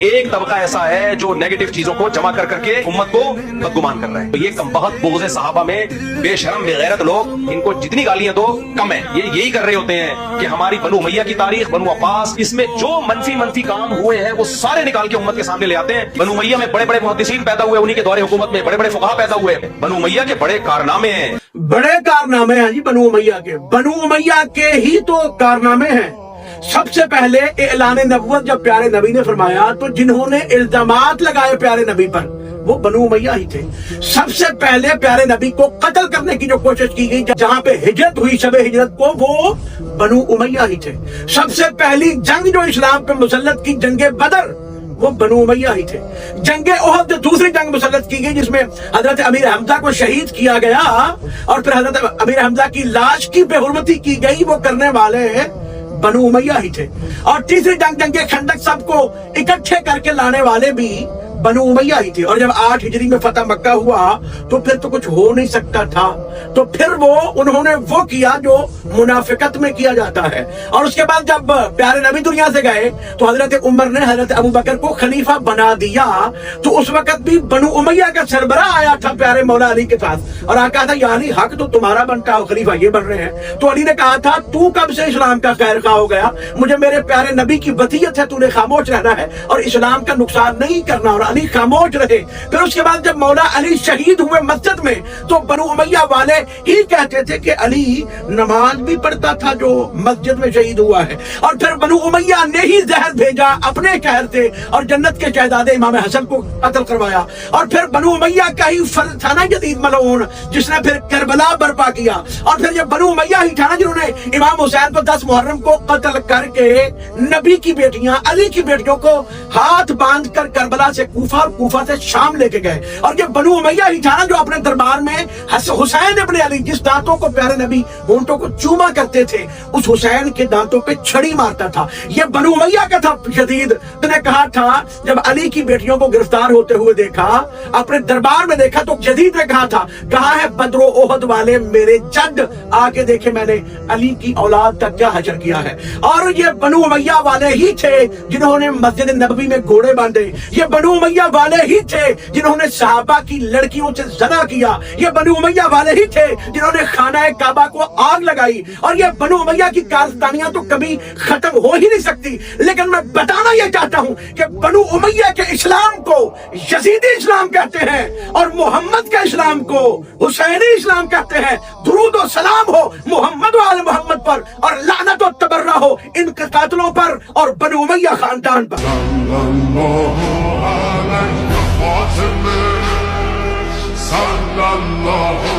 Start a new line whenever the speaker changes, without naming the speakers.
ایک طبقہ ایسا ہے جو نیگیٹو چیزوں کو جمع کر کے امت کو بدگمان کر رہا ہے. تو یہ کم بہت بغض صحابہ میں بے شرم بے غیرت لوگ، ان کو جتنی گالیاں دو کم ہے. یہ یہی کر رہے ہوتے ہیں کہ ہماری بنو امیہ کی تاریخ، بنو عباس، اس میں جو منفی کام ہوئے ہیں وہ سارے نکال کے امت کے سامنے لے آتے ہیں. بنو امیہ میں بڑے بڑے محدثین پیدا ہوئے، انہی کے دور حکومت میں بڑے بڑے فقہا پیدا ہوئے. بنو امیہ کے بڑے کارنامے ہیں،
بڑے کارنامے ہیں جی بنو امیہ کے. بنو امیہ کے ہی تو کارنامے ہیں. سب سے پہلے اعلان نبوت جب پیارے نبی نے فرمایا تو جنہوں نے الزامات لگائے پیارے نبی پر وہ بنو امیہ ہی تھے. سب سے پہلے پیارے نبی کو قتل کرنے کی جو کوشش کی گئی جہاں پہ ہجرت ہوئی شب ہجرت کو، وہ بنو امیہ ہی تھے. سب سے پہلی جنگ جو اسلام پہ مسلط کی جنگ بدر، وہ بنو امیہ ہی تھے. جنگ احد جو دوسری جنگ مسلط کی گئی جس میں حضرت امیر حمزہ کو شہید کیا گیا اور پھر حضرت امیر حمزہ کی لاش کی بے حرمتی کی گئی، وہ کرنے والے بنو امیہ ہی تھے. اور تیسری جنگ خندق سب کو اکٹھے کر کے لانے والے بھی بنو امیہ ہی تھے. اور جب 8 ہجری میں فتح مکہ ہوا تو پھر تو کچھ ہو نہیں سکتا تھا، تو پھر انہوں نے وہ کیا جو منافقت میں کیا جاتا ہے. اور اس کے بعد جب پیارے نبی دنیا سے گئے تو حضرت عمر نے حضرت ابو بکر کو خلیفہ بنا دیا. تو اس وقت بھی بنو امیہ کا سربراہ آیا تھا پیارے مولا علی کے پاس اور کہا تھا یا علی حق تو تمہارا بنتا ہے، خلیفہ یہ بن رہے ہیں. تو علی نے کہا تھا تو کب سے اسلام کا خیر خواہ ہو گیا؟ مجھے میرے پیارے نبی کی وصیت ہے، تو نے خاموش رہنا ہے اور اسلام کا نقصان نہیں کرنا. اور علی خاموش رہے. پھر اس کے بعد جب مولا علی شہید ہوئے مسجد میں تو بنو امیہ والے ہی کہتے تھے کہ علی نماز بھی پڑھتا تھا جو مسجد میں شہید ہوا ہے. اور پھر بنو امیہ نے ہی زہر بھیجا اپنے قہر سے اور جنت کے شہزادے امام حسن کو قتل کروایا. اور پھر بنو امیہ کا ہی فرد تھا نا یزید ملعون، جس نے پھر کربلا برپا کیا. اور پھر یہ بنو امیہ ہی تھا نا جنہوں نے امام حسین کو 10 محرم کو قتل کر کے نبی کی بیٹیاں علی کی بیٹیوں کو ہاتھ باندھ کر کربلا سے کوفہ سے شام لے کے گئے. اور یہ بنو امیہ ہی تھا نا جو اپنے دربار میں حسین ابن علی جس دانتوں کو پیارے نبی ہونٹوں کو چوما کرتے تھے، اس حسین کے دانتوں پہ چھڑی مارتا تھا. یہ بنو امیہ کا تھا. یزید نے کہا تھا جب علی کی بیٹیوں کو گرفتار ہوتے ہوئے دیکھا، اپنے دربار میں دیکھا، تو یزید نے کہا ہے بدر و احد والے میرے جد آ کے دیکھے میں نے علی کی اولاد تک کیا حشر کیا ہے. اور یہ بنو امیہ والے ہی تھے جنہوں نے مسجد نبوی میں گھوڑے باندھے. یہ بنو امیہ والے ہی تھے جنہوں نے صحابہ کی لڑکیوں سے زنا کیا. یہ بنو امیہ والے ہی تھے جنہوں نے خانہ کعبہ کو آگ لگائی. اور یہ بنو امیہ کی کارستانیاں تو کبھی ختم ہو ہی نہیں سکتی. لیکن میں بتانا یہ چاہتا ہوں کہ بنو امیہ کے اسلام کو یزیدی اسلام کہتے ہیں اور محمد کے اسلام کو حسینی اسلام کہتے ہیں. درود و سلام ہو محمد و آل محمد پر اور لعنت و تبرہ ہو ان کے قاتلوں پر اور بنو امیہ خاندان پر.
صلى الله